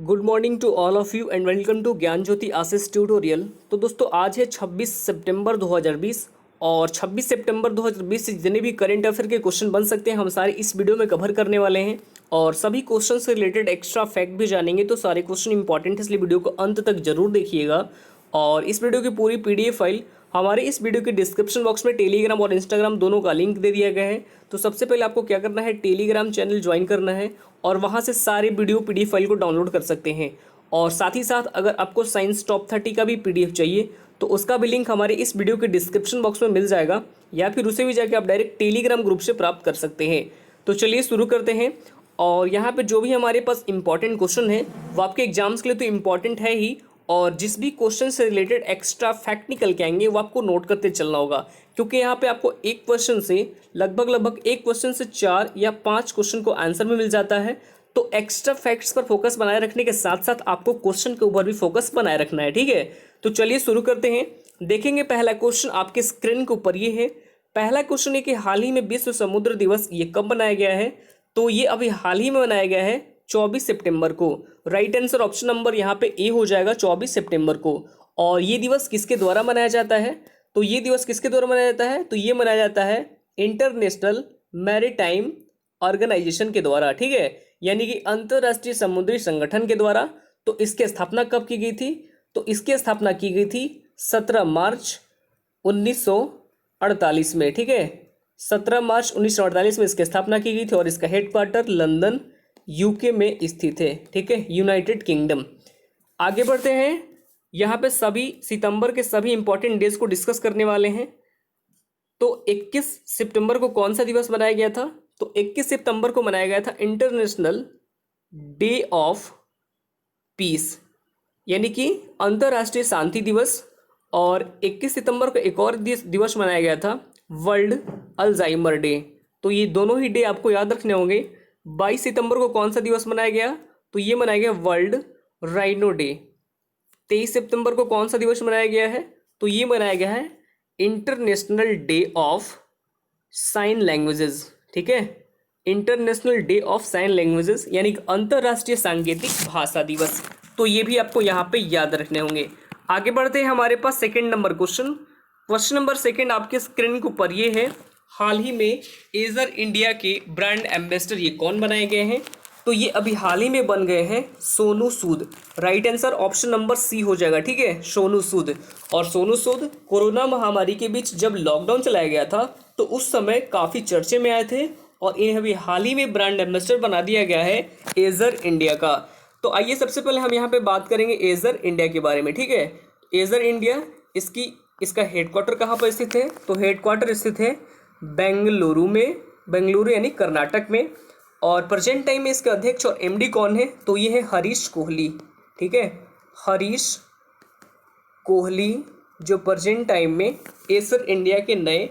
Good morning to all of you and welcome to Gyan Jyoti Ashish tutorial. तो दोस्तों आज है 26 सितंबर 2020 और 26 सितंबर 2020 से जितने भी करंट अफेयर के क्वेश्चन बन सकते हैं हम सारे इस वीडियो में कवर करने वाले हैं और सभी क्वेश्चन से रिलेटेड एक्स्ट्रा फैक्ट भी जानेंगे। तो सारे क्वेश्चन इंपॉर्टेंट है इसलिए वीडियो को अंत तक जरूर देखिएगा। और इस वीडियो की पूरी PDF फाइल हमारे इस वीडियो के डिस्क्रिप्शन बॉक्स में टेलीग्राम और इंस्टाग्राम दोनों का लिंक दे दिया गया है। तो सबसे पहले आपको क्या करना है, टेलीग्राम चैनल ज्वाइन करना है और वहाँ से सारे वीडियो PDF फाइल को डाउनलोड कर सकते हैं। और साथ ही साथ अगर आपको साइंस टॉप 30 का भी PDF चाहिए तो उसका भी लिंक हमारे इस वीडियो के डिस्क्रिप्शन बॉक्स में मिल जाएगा, या फिर उसे भी जाके आप डायरेक्ट टेलीग्राम ग्रुप से प्राप्त कर सकते हैं। तो चलिए शुरू करते हैं। और यहाँ पे जो भी हमारे पास इंपॉर्टेंट क्वेश्चन है वो आपके एग्जाम्स के लिए तो इम्पॉर्टेंट है ही, और जिस भी क्वेश्चन से रिलेटेड एक्स्ट्रा फैक्ट निकल के आएंगे वो आपको नोट करते चलना होगा, क्योंकि यहाँ पे आपको एक क्वेश्चन से लगभग एक क्वेश्चन से 4 या 5 क्वेश्चन को आंसर में मिल जाता है। तो एक्स्ट्रा फैक्ट्स पर फोकस बनाए रखने के साथ साथ आपको क्वेश्चन के ऊपर भी फोकस बनाए रखना है, ठीक है। तो चलिए शुरू करते हैं। देखेंगे पहला क्वेश्चन आपके स्क्रीन के ऊपर ये है। पहला क्वेश्चन है कि हाल ही में विश्व समुद्र दिवस ये कब मनाया गया है। तो ये अभी हाल ही में मनाया गया है 24 सितंबर को। राइट आंसर ऑप्शन नंबर यहाँ पे ए हो जाएगा, 24 सितंबर को। और ये दिवस किसके द्वारा मनाया जाता है, तो ये दिवस किसके द्वारा मनाया जाता है, तो ये मनाया जाता है इंटरनेशनल मैरीटाइम ऑर्गेनाइजेशन के द्वारा, ठीक है, यानी कि अंतर्राष्ट्रीय समुद्री संगठन के द्वारा। तो इसकी स्थापना कब की गई थी, तो इसकी स्थापना की गई थी 17 मार्च 1948 में, ठीक है। 17 मार्च 1948 में इसकी स्थापना की गई थी और इसका हेडक्वार्टर लंदन यूके में स्थित है, ठीक है, यूनाइटेड किंगडम। आगे बढ़ते हैं। यहाँ पे सभी सितंबर के सभी इंपॉर्टेंट डेज को डिस्कस करने वाले हैं। तो 21 सितंबर को कौन सा दिवस मनाया गया था, तो 21 सितंबर को मनाया गया था इंटरनेशनल डे ऑफ पीस, यानी कि अंतर्राष्ट्रीय शांति दिवस। और 21 सितंबर को एक और दिवस मनाया गया था, वर्ल्ड अल्जाइमर डे। तो ये दोनों ही डे आपको याद रखने होंगे। 22 सितंबर को कौन सा दिवस मनाया गया, तो ये मनाया गया वर्ल्ड राइनो डे। 23 सितंबर को कौन सा दिवस मनाया गया है, तो ये मनाया गया है international day of sine languages, ठीक है, international day of sine languages, यानी कि अंतर्राष्ट्रीय सांकेतिक भाषा दिवस। तो ये भी आपको यहाँ पे याद रखने होंगे। आगे बढ़ते हैं। हमारे पास second number question, question number second आपके स्क्रीन के ऊपर ये है। हाल ही में एजर इंडिया के ब्रांड एम्बेसडर ये कौन बनाए गए हैं, तो ये अभी हाल ही में बन गए हैं Sonu Sood. Right answer option number C हो जाएगा, ठीक है, सोनू सूद। और सोनू सूद कोरोना महामारी के बीच जब लॉकडाउन चलाया गया था तो उस समय काफ़ी चर्चे में आए थे और इन्हें अभी हाल ही में ब्रांड एम्बेसडर बना दिया गया है एजर इंडिया का। तो आइए सबसे पहले हम यहाँ पे बात करेंगे एजर इंडिया के बारे में, ठीक है। एजर इंडिया इसका हेडक्वार्टर कहाँ पर स्थित है, तो हेडक्वार्टर स्थित है बेंगलुरु में, बेंगलुरु यानी कर्नाटक में। और प्रेजेंट टाइम में इसके अध्यक्ष और MD कौन है, तो ये है हरीश कोहली, ठीक है, हरीश कोहली जो प्रेजेंट टाइम में एजर इंडिया के नए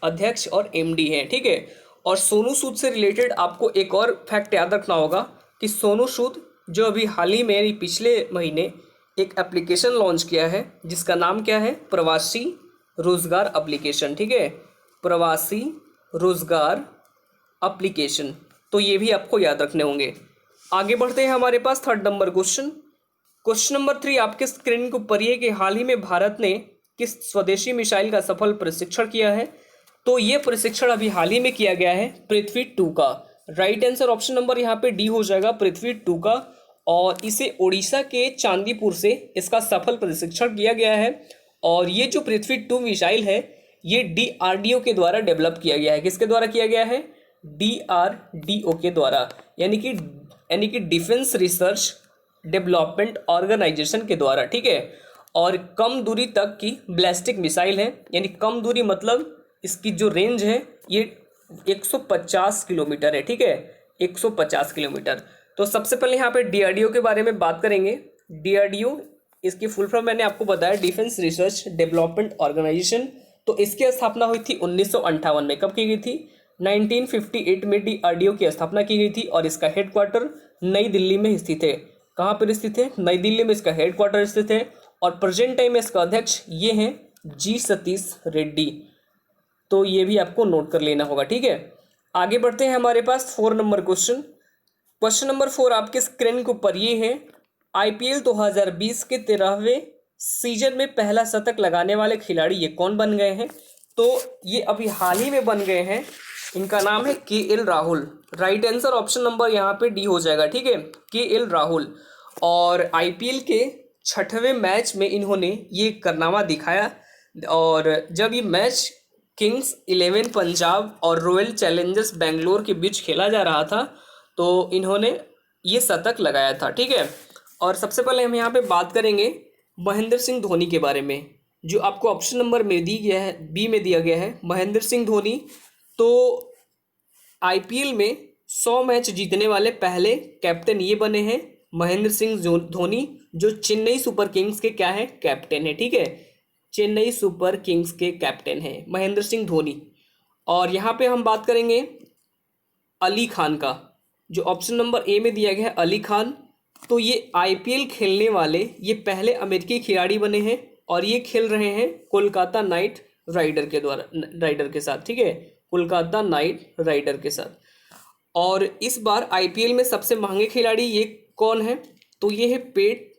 अध्यक्ष और MD हैं, ठीक है। और सोनू सूद से रिलेटेड आपको एक और फैक्ट याद रखना होगा कि सोनू सूद जो अभी हाल ही में पिछले महीने एक एप्लीकेशन लॉन्च किया है जिसका नाम क्या है, प्रवासी रोजगार एप्लीकेशन, ठीक है, प्रवासी रोजगार एप्लीकेशन। तो ये भी आपको याद रखने होंगे। आगे बढ़ते हैं। हमारे पास third number question, question number 3 आपके स्क्रीन को ऊपर ये कि हाल ही में भारत ने किस स्वदेशी मिसाइल का सफल प्रशिक्षण किया है, तो ये प्रशिक्षण अभी हाल ही में किया गया है पृथ्वी 2 का। राइट आंसर ऑप्शन नंबर यहाँ पे डी हो जाएगा, पृथ्वी 2 का। और इसे उड़ीसा के चांदीपुर से इसका सफल प्रशिक्षण किया गया है। और ये जो पृथ्वी 2 मिसाइल है ये DRDO के द्वारा डेवलप किया गया है। किसके द्वारा किया गया है, DRDO के द्वारा, यानी कि डिफेंस रिसर्च डेवलपमेंट ऑर्गेनाइजेशन के द्वारा, ठीक है। और कम दूरी तक की बैलिस्टिक मिसाइल है, यानी कम दूरी मतलब इसकी जो रेंज है ये 150 किलोमीटर है, ठीक है, 150 किलोमीटर। तो सबसे पहले यहाँ पे DRDO के बारे में बात करेंगे। DRDO इसकी फुल फॉर्म मैंने आपको बताया, डिफेंस रिसर्च डेवलपमेंट ऑर्गेनाइजेशन। तो इसकी स्थापना हुई थी 1958 में। कब की गई थी, 1958 में DRDO की स्थापना की गई थी और इसका हेडक्वार्टर नई दिल्ली में स्थित है। कहाँ पर स्थित है, नई दिल्ली में इसका हेडक्वार्टर स्थित है। और प्रेजेंट टाइम में इसका अध्यक्ष ये हैं G सतीश रेड्डी। तो ये भी आपको नोट कर लेना होगा, ठीक है। आगे बढ़ते हैं। हमारे पास 4 नंबर क्वेश्चन, क्वेश्चन नंबर 4 आपके स्क्रीन के ऊपर ये है। आईपीएल 2020 के 13वें सीजन में पहला शतक लगाने वाले खिलाड़ी ये कौन बन गए हैं? तो ये अभी हाल ही में बन गए हैं। इनका नाम है KL Rahul. Right answer option number यहाँ पे डी हो जाएगा, ठीक है, केएल राहुल। और आईपीएल के 6वें मैच में इन्होंने ये कारनामा दिखाया, और जब ये मैच किंग्स 11 पंजाब और रॉयल चैलेंजर्स बेंगलोर के बीच खेला जा रहा था, तो इन्होंने ये शतक लगाया था, ठीक है। और सबसे पहले हम यहाँ पे बात करेंगे महेंद्र सिंह धोनी के बारे में, जो आपको ऑप्शन नंबर में दी गया है, बी में दिया गया है। महेंद्र सिंह धोनी तो आईपीएल में 100 मैच जीतने वाले पहले कैप्टन ये बने हैं। महेंद्र सिंह धोनी जो चेन्नई सुपर किंग्स के क्या है, कैप्टन है, ठीक है, चेन्नई सुपर किंग्स के कैप्टन है महेंद्र सिंह धोनी। और यहाँ पे हम बात करेंगे अली खान का, जो ऑप्शन नंबर ए में दिया गया है, अली खान। तो ये आईपीएल खेलने वाले ये पहले अमेरिकी खिलाड़ी बने हैं, और ये खेल रहे हैं कोलकाता नाइट राइडर के साथ, ठीक है, कोलकाता नाइट राइडर के साथ। और इस बार आईपीएल में सबसे महंगे खिलाड़ी ये कौन है? तो ये है पैट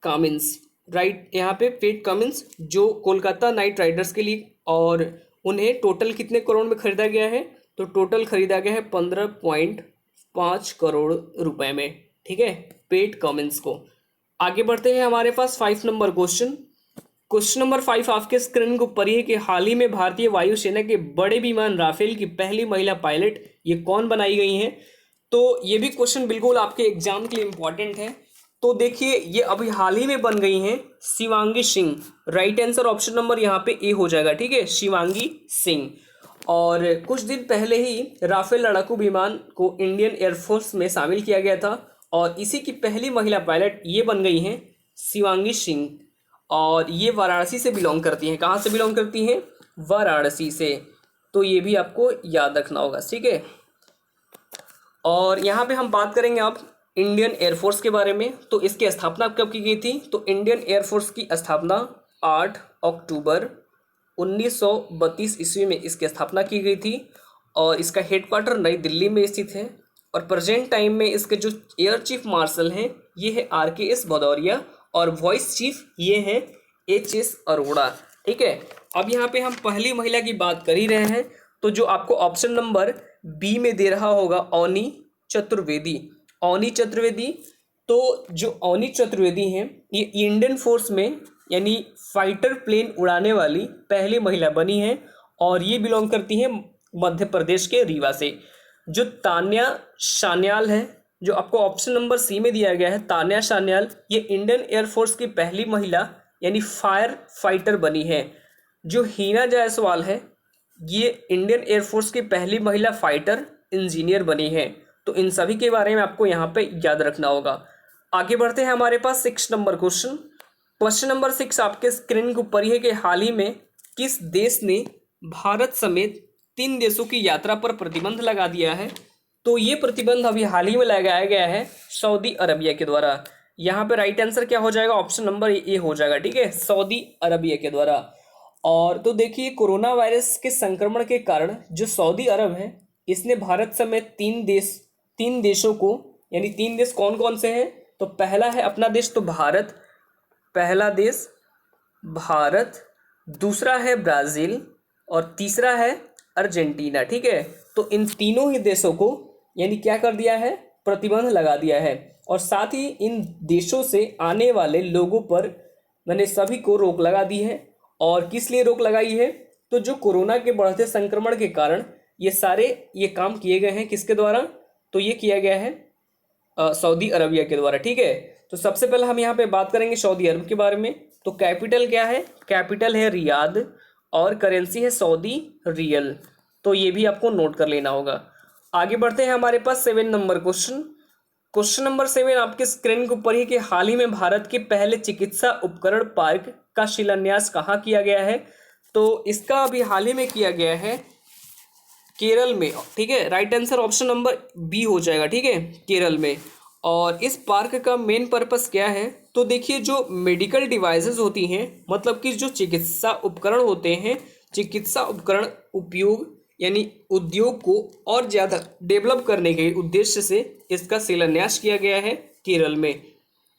कमिंस, राइट, यहाँ पे पैट कमिंस जो कोलकाता नाइट राइडर्स के लिए, और उन्हें टोटल कितने करोड़ में खरीदा गया है? तो टोटल खरीदा गया है 15.5 करोड़ रुपए में, ठीक है, पैट कमिंस को। आगे बढ़ते हैं, हमारे पास 5 नंबर क्वेश्चन नंबर 5 आपके स्क्रीन के ऊपर ही कि हाल ही में भारतीय वायुसेना के बड़े विमान राफेल की पहली महिला पायलट ये कौन बनाई गई हैं? तो ये भी क्वेश्चन बिल्कुल आपके एग्जाम के लिए इंपॉर्टेंट है। तो देखिए ये अभी हाल ही में बन गई हैं Shivangi Singh. Right answer option number यहाँ पे ए हो जाएगा, ठीक है, शिवांगी सिंह। और कुछ दिन पहले ही राफेल लड़ाकू विमान को इंडियन एयरफोर्स में शामिल किया गया था, और इसी की पहली महिला पायलट ये बन गई हैं शिवांगी सिंह। और ये वाराणसी से बिलोंग करती हैं। कहाँ से बिलोंग करती हैं? वाराणसी से। तो ये भी आपको याद रखना होगा, ठीक है। और यहाँ पे हम बात करेंगे अब इंडियन एयरफोर्स के बारे में। तो इसकी स्थापना कब की गई थी? तो इंडियन एयरफोर्स की स्थापना 8 अक्टूबर 1932 ईस्वी में इसकी स्थापना की गई थी, और इसका हेडक्वार्टर नई दिल्ली में स्थित है। और प्रेजेंट टाइम में इसके जो एयर चीफ मार्शल हैं ये है RKS भदौरिया, और वॉइस चीफ ये हैं HS अरोड़ा, ठीक है। अब यहाँ पे हम पहली महिला की बात कर ही रहे हैं, तो जो आपको ऑप्शन नंबर बी में दे रहा होगा अवनी चतुर्वेदी। अवनी चतुर्वेदी, तो जो अवनी चतुर्वेदी हैं ये इंडियन फोर्स में यानी फाइटर प्लेन उड़ाने वाली पहली महिला बनी है, और ये बिलोंग करती हैं मध्य प्रदेश के रीवा से। जो तान्या सान्याल है, जो आपको ऑप्शन नंबर सी में दिया गया है, तान्या सान्याल, ये इंडियन एयरफोर्स की पहली महिला यानी फायर फाइटर बनी है। जो हीना जायसवाल है ये इंडियन एयरफोर्स की पहली महिला फाइटर इंजीनियर बनी है। तो इन सभी के बारे में आपको यहाँ पे याद रखना होगा। आगे बढ़ते हैं, हमारे पास 6 नंबर क्वेश्चन नंबर 6 आपके स्क्रीन के ऊपर ही है कि हाल ही में किस देश ने भारत समेत 3 देशों की यात्रा पर प्रतिबंध लगा दिया है? तो ये प्रतिबंध अभी हाल ही में लगाया गया है सऊदी अरबिया के द्वारा। यहाँ पे राइट आंसर क्या हो जाएगा? ऑप्शन नंबर ए हो जाएगा, ठीक है, सऊदी अरबिया के द्वारा। और तो देखिए कोरोना वायरस के संक्रमण के कारण जो सऊदी अरब है इसने भारत समेत 3 देशों को, यानी 3 देश कौन कौन से हैं? तो पहला है अपना देश तो भारत, पहला देश भारत, दूसरा है ब्राज़ील, और तीसरा है अर्जेंटीना, ठीक है। तो इन तीनों ही देशों को यानी क्या कर दिया है? प्रतिबंध लगा दिया है। और साथ ही इन देशों से आने वाले लोगों पर मैंने सभी को रोक लगा दी है। और किस लिए रोक लगाई है? तो जो कोरोना के बढ़ते संक्रमण के कारण ये काम किए गए हैं, किसके द्वारा? तो ये किया गया है सऊदी अरबिया के द्वारा, ठीक है। तो सबसे पहले हम यहाँ पे बात करेंगे सऊदी अरब के बारे में। तो कैपिटल क्या है? कैपिटल है रियाद, और करेंसी है सऊदी रियल। तो ये भी आपको नोट कर लेना होगा। आगे बढ़ते हैं, हमारे पास 7 नंबर क्वेश्चन नंबर 7 आपके स्क्रीन के ऊपर ही कि हाल ही में भारत के पहले चिकित्सा उपकरण पार्क का शिलान्यास कहाँ किया गया है? तो इसका अभी हाल ही में किया गया है केरल में, ठीक है। Right answer option number B हो जाएगा, ठीक है, केरल में। और इस पार्क का मेन पर्पस क्या है? तो देखिए जो मेडिकल डिवाइसेस होती हैं, मतलब कि जो चिकित्सा उपकरण होते हैं, चिकित्सा उपकरण उपयोग यानी उद्योग को और ज़्यादा डेवलप करने के उद्देश्य से इसका शिलान्यास किया गया है केरल में।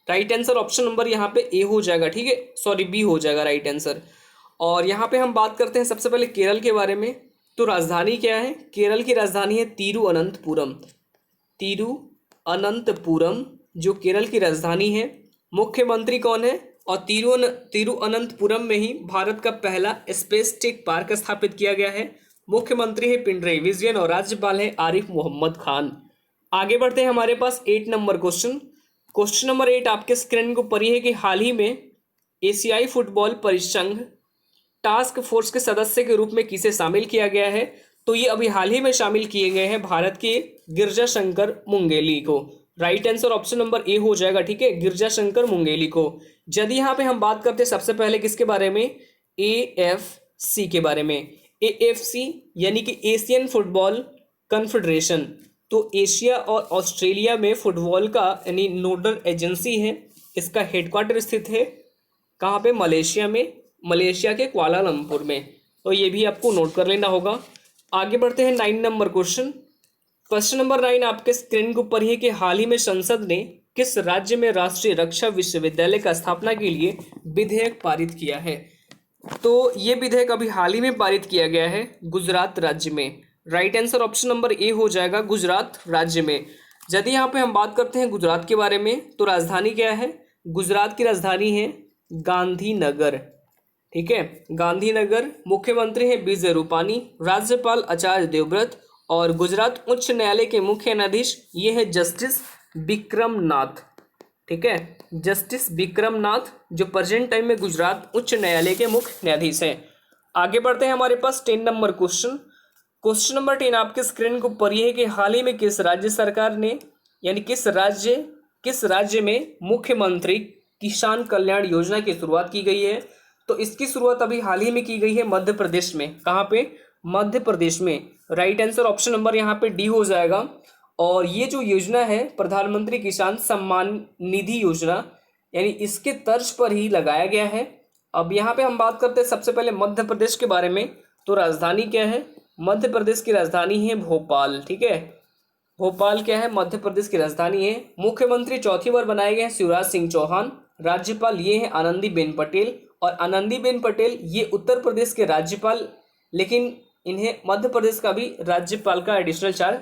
राइट आंसर ऑप्शन नंबर यहाँ पे ए हो जाएगा, ठीक है, सॉरी बी हो जाएगा राइट आंसर। और यहाँ पे हम बात करते हैं सबसे पहले केरल के बारे में। तो राजधानी क्या है? केरल की राजधानी है तिरुअनंतपुरम। तिरुअनंतपुरम जो केरल की राजधानी है। मुख्यमंत्री कौन है? और तिरुअनंतपुरम में ही भारत का पहला स्पेस टेक पार्क स्थापित किया गया है। मुख्यमंत्री है पिनरई विजयन और राज्यपाल है आरिफ मोहम्मद खान। आगे बढ़ते हैं हमारे पास 8 नंबर क्वेश्चन। क्वेश्चन नंबर 8 आपके स्क्रीन को पढ़ी है कि हाल ही में एशियाई फुटबॉल परिसंघ टास्क फोर्स के सदस्य के रूप में किसे शामिल किया गया है? तो ये अभी हाल ही में शामिल किए गए हैं भारत के गिरजा शंकर मुंगेली को। Right answer option number A हो जाएगा, ठीक है, गिरजा शंकर मुंगेली को। यदि यहाँ पे हम बात करते हैं सबसे पहले किसके बारे में? AFC के बारे में। AFC यानी कि एशियन फुटबॉल कन्फेडरेशन। तो एशिया और ऑस्ट्रेलिया में फुटबॉल का यानी नोडल एजेंसी है। इसका हेडक्वार्टर स्थित है कहाँ पे? मलेशिया में, मलेशिया के कुआलालंपुर में। तो ये भी आपको नोट कर लेना होगा। आगे बढ़ते हैं 9 नंबर क्वेश्चन। क्वेश्चन नंबर 9 आपके स्क्रीन के ऊपर है कि हाल ही में संसद ने किस राज्य में राष्ट्रीय रक्षा विश्वविद्यालय का स्थापना के लिए विधेयक पारित किया है? तो ये विधेयक अभी हाल ही में पारित किया गया है गुजरात राज्य में। Right answer option number A हो जाएगा, गुजरात राज्य में। यदि यहाँ पे हम बात करते हैं गुजरात के बारे में, तो राजधानी क्या है? गुजरात की राजधानी है गांधीनगर, ठीक है, गांधीनगर। मुख्यमंत्री है विजय रूपानी, राज्यपाल आचार्य देवव्रत और गुजरात उच्च न्यायालय के मुख्य न्यायाधीश ये है जस्टिस विक्रमनाथ, ठीक है, जस्टिस विक्रमनाथ जो प्रेजेंट टाइम में गुजरात उच्च न्यायालय के मुख्य न्यायाधीश हैं। आगे बढ़ते हैं हमारे पास 10 नंबर क्वेश्चन। क्वेश्चन नंबर 10 आपके स्क्रीन को पर है कि हाल ही में किस राज्य सरकार ने यानी किस राज्य में मुख्यमंत्री किसान कल्याण योजना की शुरुआत की गई है? तो इसकी शुरुआत अभी हाल ही में की गई है मध्य प्रदेश में। कहाँ पे? मध्य प्रदेश में। राइट आंसर ऑप्शन नंबर यहाँ पे डी हो जाएगा। और ये जो योजना है प्रधानमंत्री किसान सम्मान निधि योजना, यानी इसके तर्ज पर ही लगाया गया है। अब यहाँ पे हम बात करते हैं सबसे पहले मध्य प्रदेश के बारे में। तो राजधानी क्या है? मध्य प्रदेश की राजधानी है भोपाल, ठीक है, भोपाल क्या है? मध्य प्रदेश की राजधानी है। मुख्यमंत्री चौथी बार बनाए गए हैं शिवराज सिंह चौहान। राज्यपाल ये है आनंदीबेन पटेल। और आनंदीबेन पटेल ये उत्तर प्रदेश के राज्यपाल, लेकिन इन्हें मध्य प्रदेश का भी राज्यपाल का एडिशनल चार्ज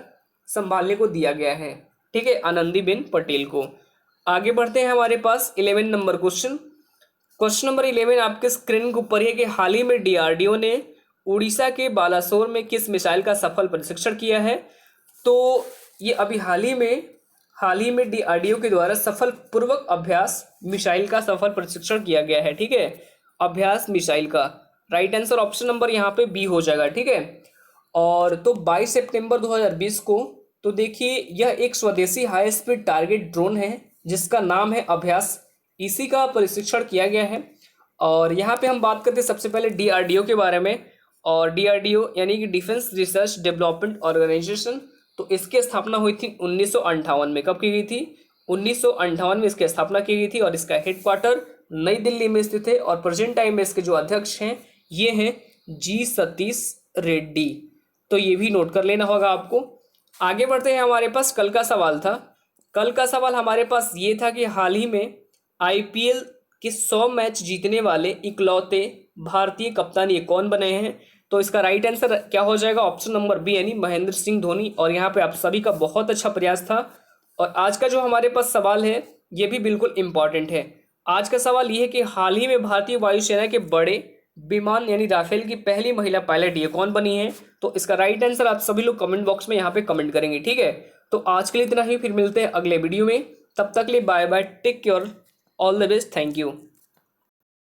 संभालने को दिया गया है, ठीक है, आनंदीबेन पटेल को। आगे बढ़ते हैं हमारे पास 11 नंबर क्वेश्चन। क्वेश्चन नंबर 11 आपके स्क्रीन के ऊपर है कि हाल ही में DRDO ने उड़ीसा के बालासोर में किस मिसाइल का सफल परीक्षण किया है? तो ये अभी हाल ही में DRDO के द्वारा सफल पूर्वक अभ्यास मिसाइल का सफल परीक्षण किया गया है, ठीक है, अभ्यास मिसाइल का। राइट आंसर ऑप्शन नंबर यहाँ पे बी हो जाएगा, ठीक है। और तो 22 सितंबर 2020 को तो देखिए यह एक स्वदेशी हाई स्पीड टारगेट ड्रोन है जिसका नाम है अभ्यास, इसी का परीक्षण किया गया है। और यहाँ पे हम बात करते हैं सबसे पहले DRDO के बारे में। और DRDO यानी कि डिफेंस रिसर्च डेवलपमेंट ऑर्गेनाइजेशन, तो इसकी स्थापना हुई थी 1958 में। कब की गई थी? 1958 में इसकी स्थापना की गई थी। और इसका हेडक्वार्टर नई दिल्ली में स्थित है। और प्रेजेंट टाइम में इसके जो अध्यक्ष हैं ये हैं G सतीश रेड्डी। तो ये भी नोट कर लेना होगा आपको। आगे बढ़ते हैं, हमारे पास कल का सवाल था। कल का सवाल हमारे पास ये था कि हाल ही में IPL के 100 मैच जीतने वाले इकलौते भारतीय कप्तान ये कौन बने हैं? तो इसका राइट आंसर क्या हो जाएगा? ऑप्शन नंबर बी यानी महेंद्र सिंह धोनी। और यहाँ पे आप सभी का बहुत अच्छा प्रयास था। और आज का जो हमारे पास सवाल है ये भी बिल्कुल इंपॉर्टेंट है। आज का सवाल ये है कि हाल ही में भारतीय वायुसेना के बड़े विमान यानी राफेल की पहली महिला पायलट ये कौन बनी है? तो इसका राइट आंसर आप सभी लोग कमेंट बॉक्स में यहाँ पे कमेंट करेंगे, ठीक है। तो आज के लिए इतना ही, फिर मिलते हैं अगले वीडियो में। तब तक के लिए bye bye, take care, all the best, thank you.